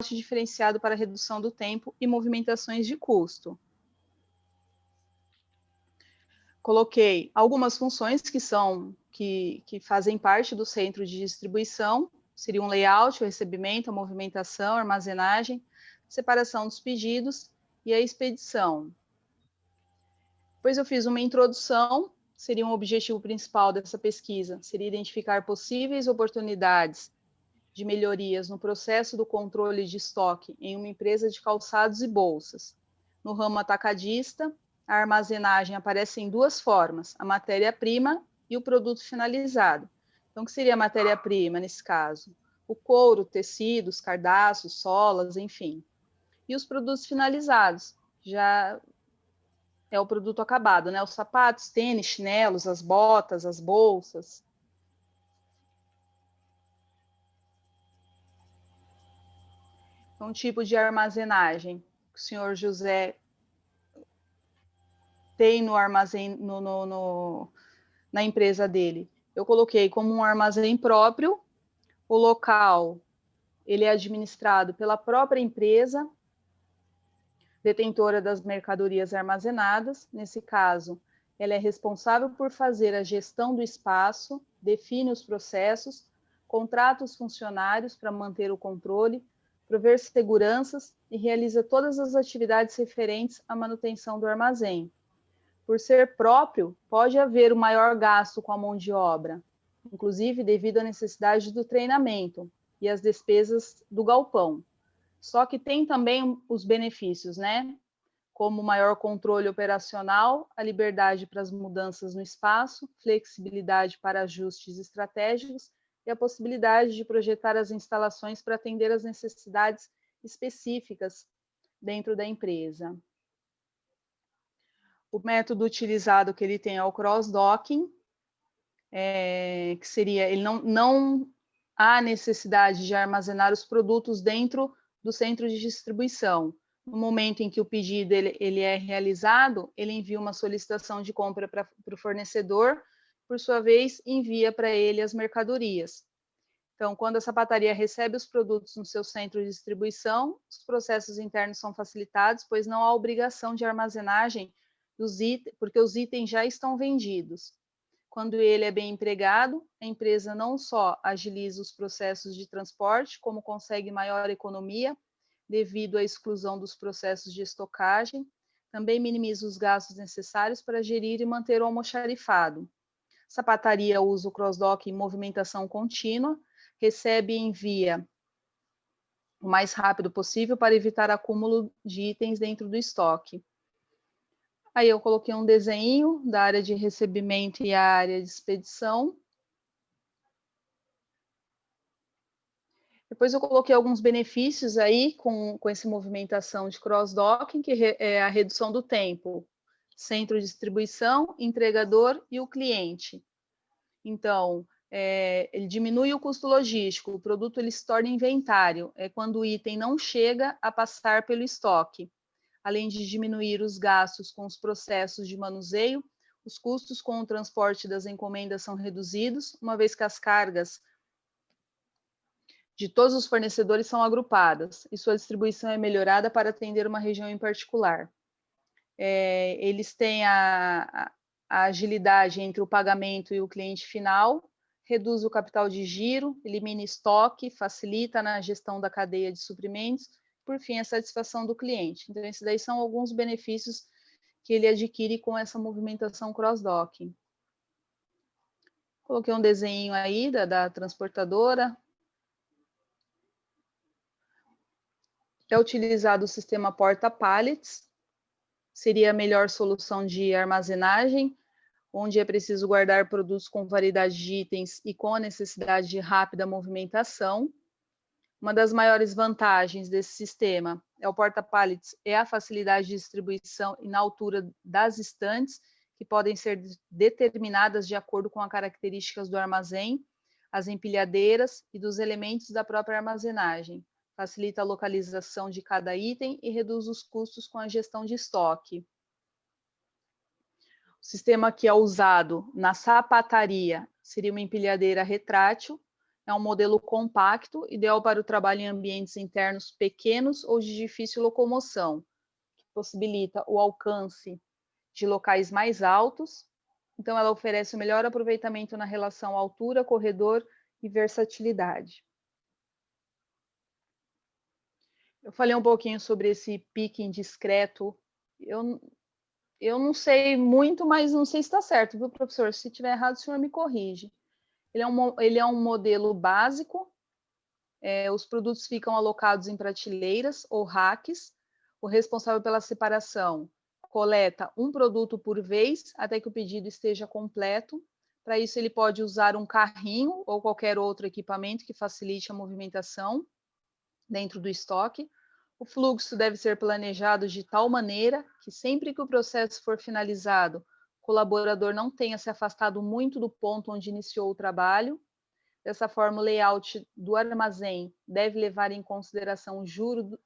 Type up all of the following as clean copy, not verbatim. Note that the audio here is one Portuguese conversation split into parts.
diferenciado para redução do tempo e movimentações de custo. Coloquei algumas funções que fazem parte do centro de distribuição, seria um layout, o recebimento, a movimentação, a armazenagem, separação dos pedidos e a expedição. Depois eu fiz uma introdução, seria um objetivo principal dessa pesquisa, seria identificar possíveis oportunidades de melhorias no processo do controle de estoque em uma empresa de calçados e bolsas. No ramo atacadista, a armazenagem aparece em duas formas, a matéria-prima e o produto finalizado. Então, o que seria a matéria-prima nesse caso? O couro, tecidos, cardaços, solas, enfim. E os produtos finalizados, já é o produto acabado, né? Os sapatos, tênis, chinelos, as botas, as bolsas. Um tipo de armazenagem que o senhor José tem no armazém, na empresa dele. Eu coloquei como um armazém próprio, o local ele é administrado pela própria empresa, detentora das mercadorias armazenadas. Nesse caso, ela é responsável por fazer a gestão do espaço, define os processos, contrata os funcionários para manter o controle, prover seguranças e realiza todas as atividades referentes à manutenção do armazém. Por ser próprio, pode haver um maior gasto com a mão de obra, inclusive devido à necessidade do treinamento e às despesas do galpão. Só que tem também os benefícios, né? Como maior controle operacional, a liberdade para as mudanças no espaço, flexibilidade para ajustes estratégicos e a possibilidade de projetar as instalações para atender às necessidades específicas dentro da empresa. O método utilizado que ele tem é o cross-docking, que seria, ele não há necessidade de armazenar os produtos dentro do centro de distribuição. No momento em que o pedido ele é realizado, ele envia uma solicitação de compra para o fornecedor, por sua vez, envia para ele as mercadorias. Então, quando a sapataria recebe os produtos no seu centro de distribuição, os processos internos são facilitados, pois não há obrigação de armazenagem dos itens, porque os itens já estão vendidos. Quando ele é bem empregado, a empresa não só agiliza os processos de transporte, como consegue maior economia, devido à exclusão dos processos de estocagem, também minimiza os gastos necessários para gerir e manter o almoxarifado. Sapataria usa o cross-dock em movimentação contínua, recebe e envia o mais rápido possível para evitar acúmulo de itens dentro do estoque. Aí eu coloquei um desenho da área de recebimento e a área de expedição. Depois eu coloquei alguns benefícios aí com essa movimentação de cross-docking, que é a redução do tempo, centro de distribuição, entregador e o cliente. Então, ele diminui o custo logístico, o produto ele se torna inventário, é quando o item não chega a passar pelo estoque. Além de diminuir os gastos com os processos de manuseio, os custos com o transporte das encomendas são reduzidos, uma vez que as cargas de todos os fornecedores são agrupadas e sua distribuição é melhorada para atender uma região em particular. Eles têm a agilidade entre o pagamento e o cliente final, reduz o capital de giro, elimina estoque, facilita na gestão da cadeia de suprimentos, por fim, a satisfação do cliente. Então, esses daí são alguns benefícios que ele adquire com essa movimentação cross-docking. Coloquei um desenho aí da transportadora. É utilizado o sistema porta-pallets, seria a melhor solução de armazenagem, onde é preciso guardar produtos com variedade de itens e com a necessidade de rápida movimentação. Uma das maiores vantagens desse sistema é o porta-pallets, é a facilidade de distribuição e na altura das estantes, que podem ser determinadas de acordo com as características do armazém, as empilhadeiras e dos elementos da própria armazenagem. Facilita a localização de cada item e reduz os custos com a gestão de estoque. O sistema que é usado na sapataria seria uma empilhadeira retrátil, É um modelo compacto, ideal para o trabalho em ambientes internos pequenos ou de difícil locomoção, que possibilita o alcance de locais mais altos. Então, ela oferece o melhor aproveitamento na relação altura, corredor e versatilidade. Eu falei um pouquinho sobre esse pique discreto. Eu não sei muito, mas não sei se está certo, viu, professor? Se estiver errado, o senhor me corrige. Ele é um modelo básico. Os produtos ficam alocados em prateleiras ou racks. O responsável pela separação coleta um produto por vez até que o pedido esteja completo. Para isso, ele pode usar um carrinho ou qualquer outro equipamento que facilite a movimentação dentro do estoque. O fluxo deve ser planejado de tal maneira que sempre que o processo for finalizado, o colaborador não tenha se afastado muito do ponto onde iniciou o trabalho. Dessa forma, o layout do armazém deve levar em consideração o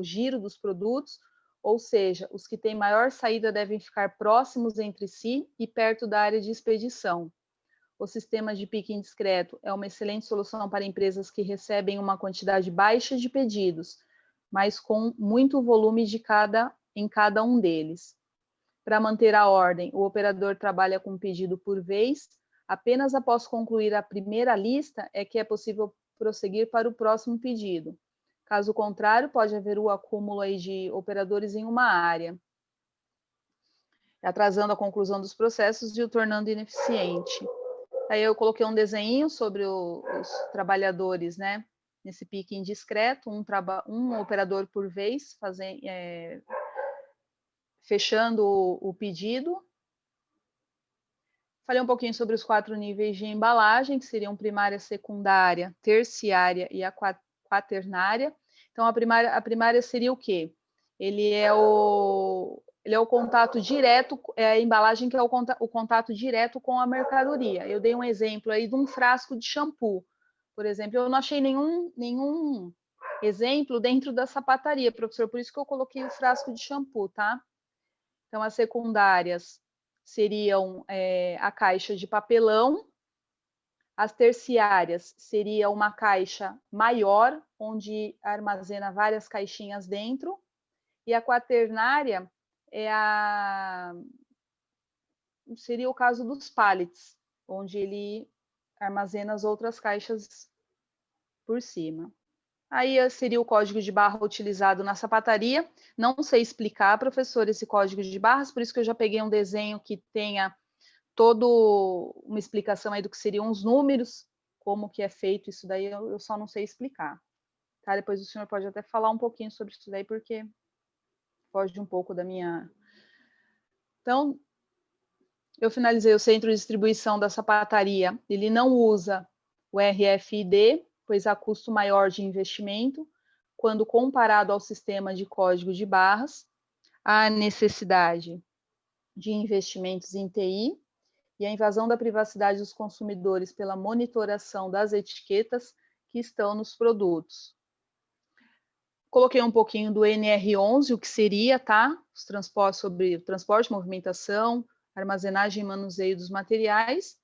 giro dos produtos, ou seja, os que têm maior saída devem ficar próximos entre si e perto da área de expedição. O sistema de picking discreto é uma excelente solução para empresas que recebem uma quantidade baixa de pedidos, mas com muito volume em cada um deles. Para manter a ordem, o operador trabalha com um pedido por vez. Apenas após concluir a primeira lista é que é possível prosseguir para o próximo pedido. Caso contrário, pode haver o acúmulo aí de operadores em uma área, atrasando a conclusão dos processos e o tornando ineficiente. Aí eu coloquei um desenho sobre os trabalhadores, né? Nesse pique indiscreto, um operador por vez, fechando o pedido. Falei um pouquinho sobre os 4 níveis de embalagem, que seriam primária, secundária, terciária e a quaternária. Então, a primária seria o quê? Ele é o contato direto, é a embalagem que é o contato direto com a mercadoria. Eu dei um exemplo aí de um frasco de shampoo, por exemplo. Eu não achei nenhum exemplo dentro da sapataria, professor, por isso que eu coloquei o frasco de shampoo, tá? Então, as secundárias seriam a caixa de papelão. As terciárias seria uma caixa maior, onde armazena várias caixinhas dentro. E a quaternária seria o caso dos pallets, onde ele armazena as outras caixas por cima. Aí seria o código de barra utilizado na sapataria. Não sei explicar, professor, esse código de barras, por isso que eu já peguei um desenho que tenha toda uma explicação aí do que seriam os números, como que é feito isso daí, eu só não sei explicar. Tá? Depois o senhor pode até falar um pouquinho sobre isso daí, porque foge um pouco da minha... Então, eu finalizei o centro de distribuição da sapataria. Ele não usa o RFID, pois há custo maior de investimento, quando comparado ao sistema de código de barras. Há necessidade de investimentos em TI e a invasão da privacidade dos consumidores pela monitoração das etiquetas que estão nos produtos. Coloquei um pouquinho do NR11, o que seria, tá? Os transportes sobre transporte, movimentação, armazenagem e manuseio dos materiais.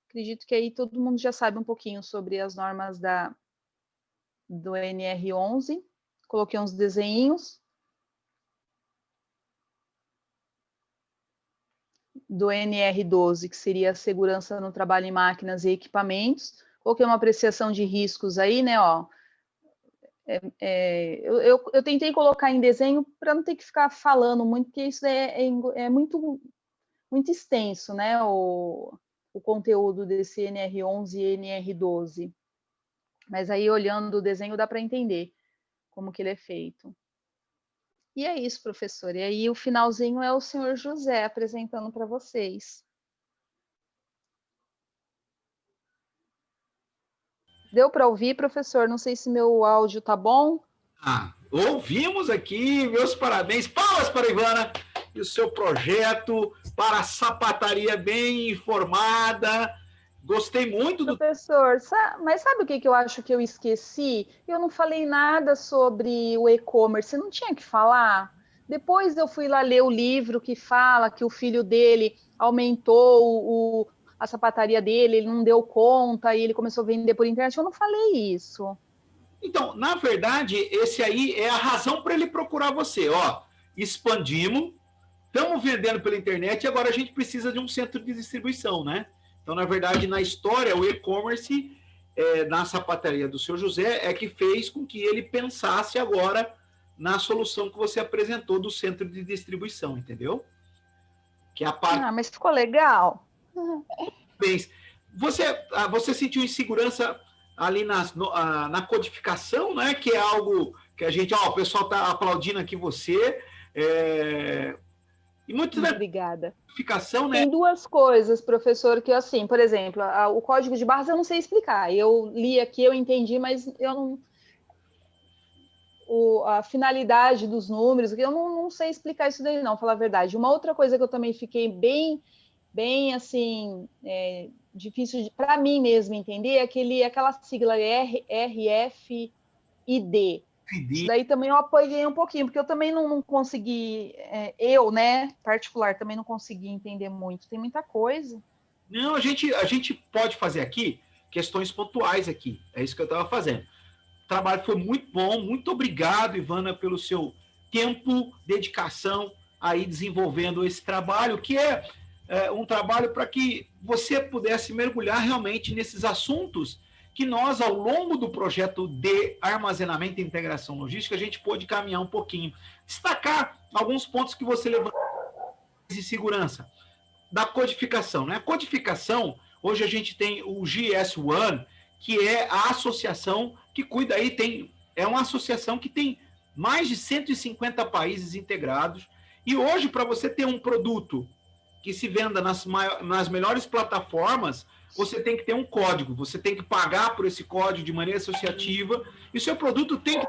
Acredito que aí todo mundo já sabe um pouquinho sobre as normas do NR11. Coloquei uns desenhinhos do NR12, que seria a segurança no trabalho em máquinas e equipamentos. Coloquei uma apreciação de riscos aí, né? Ó. Eu tentei colocar em desenho para não ter que ficar falando muito, porque isso é muito, muito extenso, né? O conteúdo desse NR11 e NR12. Mas aí, olhando o desenho, dá para entender como que ele é feito. E é isso, professor. E aí, o finalzinho é o senhor José apresentando para vocês. Deu para ouvir, professor? Não sei se meu áudio está bom. Ouvimos aqui, meus parabéns, palmas para a Ivana e o seu projeto para a sapataria bem informada. Gostei muito do... Professor, mas sabe o que eu acho que eu esqueci? Eu não falei nada sobre o e-commerce, não tinha que falar? Depois eu fui lá ler o livro que fala que o filho dele aumentou a sapataria dele, ele não deu conta e ele começou a vender por internet. Eu não falei isso. Então, na verdade, esse aí é a razão para ele procurar você. Ó, expandimos, estamos vendendo pela internet e agora a gente precisa de um centro de distribuição, né? Então, na verdade, na história, o e-commerce na sapataria do seu José é que fez com que ele pensasse agora na solução que você apresentou do centro de distribuição, entendeu? Que é a parte... Ah, mas ficou legal. Você sentiu insegurança ali na codificação, né? Que é algo que a gente... Ó, o pessoal está aplaudindo aqui você. E muito Obrigada. Codificação, né? Tem duas coisas, professor, que assim, por exemplo, o código de barras eu não sei explicar. Eu li aqui, eu entendi, mas eu não... a finalidade dos números, eu não sei explicar isso daí, não, falar a verdade. Uma outra coisa que eu também fiquei bem assim, difícil para mim mesmo entender, é aquela sigla RFID. Isso daí também eu apoiei um pouquinho, porque eu também não consegui, particular, também não consegui entender muito. Tem muita coisa. Não, a gente pode fazer aqui questões pontuais aqui. É isso que eu estava fazendo. O trabalho foi muito bom. Muito obrigado, Ivana, pelo seu tempo, dedicação aí desenvolvendo esse trabalho, que é um trabalho para que você pudesse mergulhar realmente nesses assuntos que nós, ao longo do projeto de armazenamento e integração logística, a gente pôde caminhar um pouquinho. Destacar alguns pontos que você levantou de segurança. Da codificação, né? A codificação, hoje a gente tem o GS1, que é a associação que cuida aí, é uma associação que tem mais de 150 países integrados, e hoje, para você ter um produto que se venda nas melhores plataformas, você tem que ter um código, você tem que pagar por esse código de maneira associativa, e o seu produto tem que...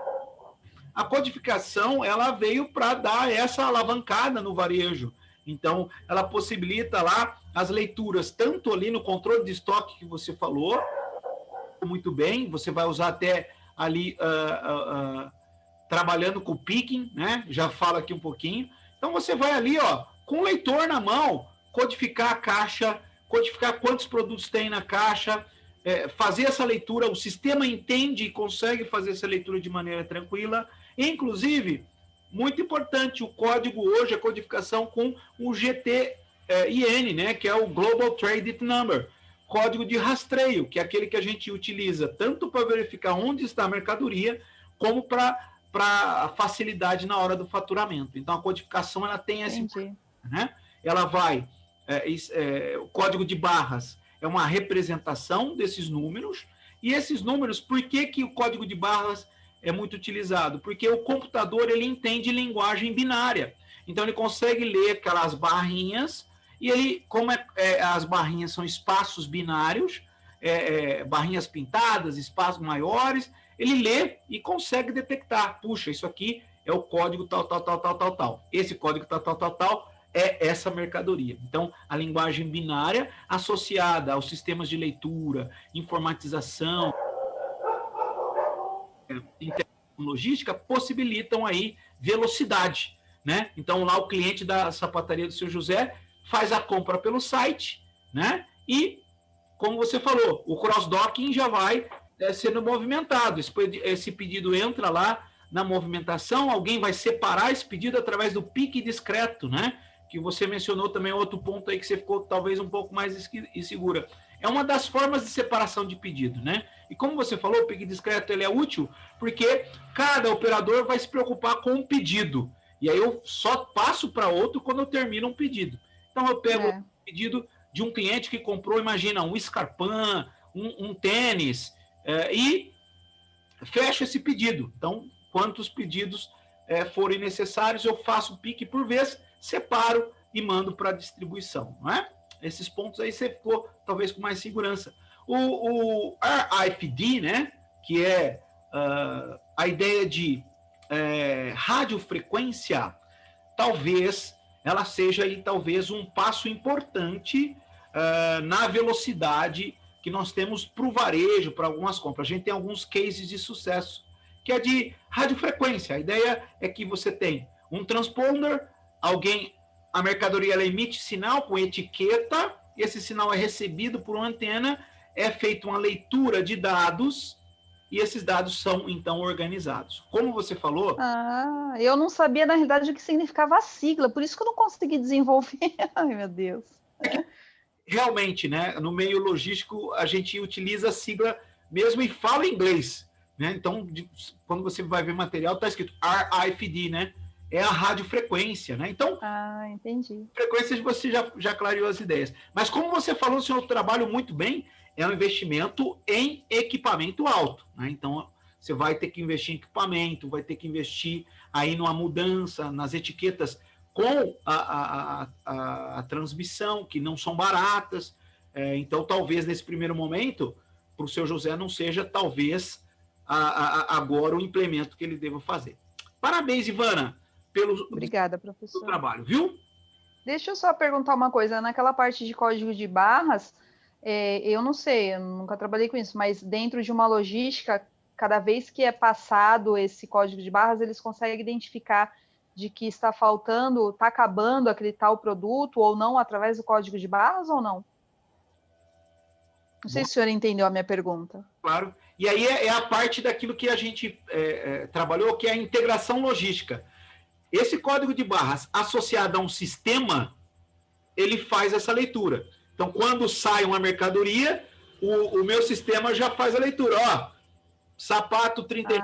A codificação, ela veio para dar essa alavancada no varejo. Então, ela possibilita lá as leituras, tanto ali no controle de estoque que você falou, muito bem, você vai usar até ali trabalhando com o picking, né? Já falo aqui um pouquinho. Então, você vai ali, ó, com o leitor na mão, codificar a caixa, codificar quantos produtos tem na caixa, fazer essa leitura, o sistema entende e consegue fazer essa leitura de maneira tranquila. Inclusive, muito importante, o código hoje, a codificação com o GTIN, né, que é o Global Trade Number, código de rastreio, que é aquele que a gente utiliza tanto para verificar onde está a mercadoria, como para facilidade na hora do faturamento. Então, a codificação ela tem esse... Né? Ela vai... o código de barras é uma representação desses números, e esses números, por que o código de barras é muito utilizado? Porque o computador ele entende linguagem binária. Então, ele consegue ler aquelas barrinhas, e ele, como as barrinhas são espaços binários, barrinhas pintadas, espaços maiores, ele lê e consegue detectar. Puxa, isso aqui é o código tal, tal, tal, tal, tal, tal. Esse código tal, tal, tal, tal é essa mercadoria. Então, a linguagem binária associada aos sistemas de leitura, informatização, logística, possibilitam aí velocidade, né? Então, lá o cliente da sapataria do seu José faz a compra pelo site, né? E, como você falou, o cross-docking já vai sendo movimentado. Esse pedido entra lá na movimentação, alguém vai separar esse pedido através do pique discreto, né? Que você mencionou também outro ponto aí que você ficou talvez um pouco mais insegura. É uma das formas de separação de pedido, né? E como você falou, o pique discreto ele é útil porque cada operador vai se preocupar com um pedido. E aí eu só passo para outro quando eu termino um pedido. Então eu pego o pedido de um cliente que comprou, imagina, um Scarpan, um tênis, e fecho esse pedido. Então, quantos pedidos forem necessários, eu faço o pique por vez, separo e mando para a distribuição, não é? Esses pontos aí você ficou talvez com mais segurança. O RFID, né, que é a ideia de radiofrequência, talvez ela seja aí talvez um passo importante na velocidade que nós temos para o varejo, para algumas compras. A gente tem alguns cases de sucesso, que é de radiofrequência. A ideia é que você tem um transponder, a mercadoria ela emite sinal com etiqueta, esse sinal é recebido por uma antena, é feita uma leitura de dados e esses dados são, então, organizados. Como você falou... Ah, eu não sabia, na realidade, o que significava a sigla, por isso que eu não consegui desenvolver. Ai, meu Deus. Realmente, né, no meio logístico, a gente utiliza a sigla mesmo e fala inglês. Né? Então, quando você vai ver material, está escrito RFID, né? É a radiofrequência, né? Então, entendi. Frequências você já clareou as ideias. Mas como você falou, o seu trabalho muito bem, é um investimento em equipamento alto. Né? Então, você vai ter que investir em equipamento, vai ter que investir aí numa mudança, nas etiquetas com a transmissão, que não são baratas. Então, talvez nesse primeiro momento, para o seu José não seja, talvez, agora o implemento que ele deva fazer. Parabéns, Ivana, Obrigada, pelo professor. trabalho, viu? Deixa eu só perguntar uma coisa. Naquela parte de código de barras, eu não sei, eu nunca trabalhei com isso, mas dentro de uma logística, cada vez que é passado esse código de barras, eles conseguem identificar de que está faltando, está acabando aquele tal produto ou não, através do código de barras ou não? Não sei se o senhor entendeu a minha pergunta. Claro. E aí é a parte daquilo que a gente trabalhou, que é a integração logística. Esse código de barras associado a um sistema, ele faz essa leitura. Então, quando sai uma mercadoria, o meu sistema já faz a leitura. Ó, sapato 38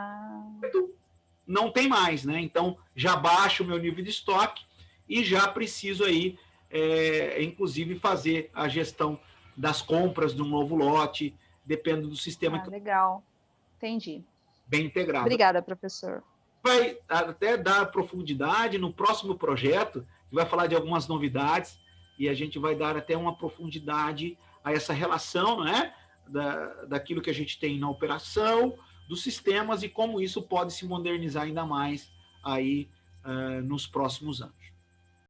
não tem mais, né? Então, já baixo o meu nível de estoque e já preciso aí, inclusive, fazer a gestão das compras de um novo lote, dependendo do sistema. Legal, entendi. Bem integrado. Obrigada, professor. Vai até dar profundidade no próximo projeto, que vai falar de algumas novidades, e a gente vai dar até uma profundidade a essa relação, né, daquilo que a gente tem na operação, dos sistemas e como isso pode se modernizar ainda mais aí nos próximos anos.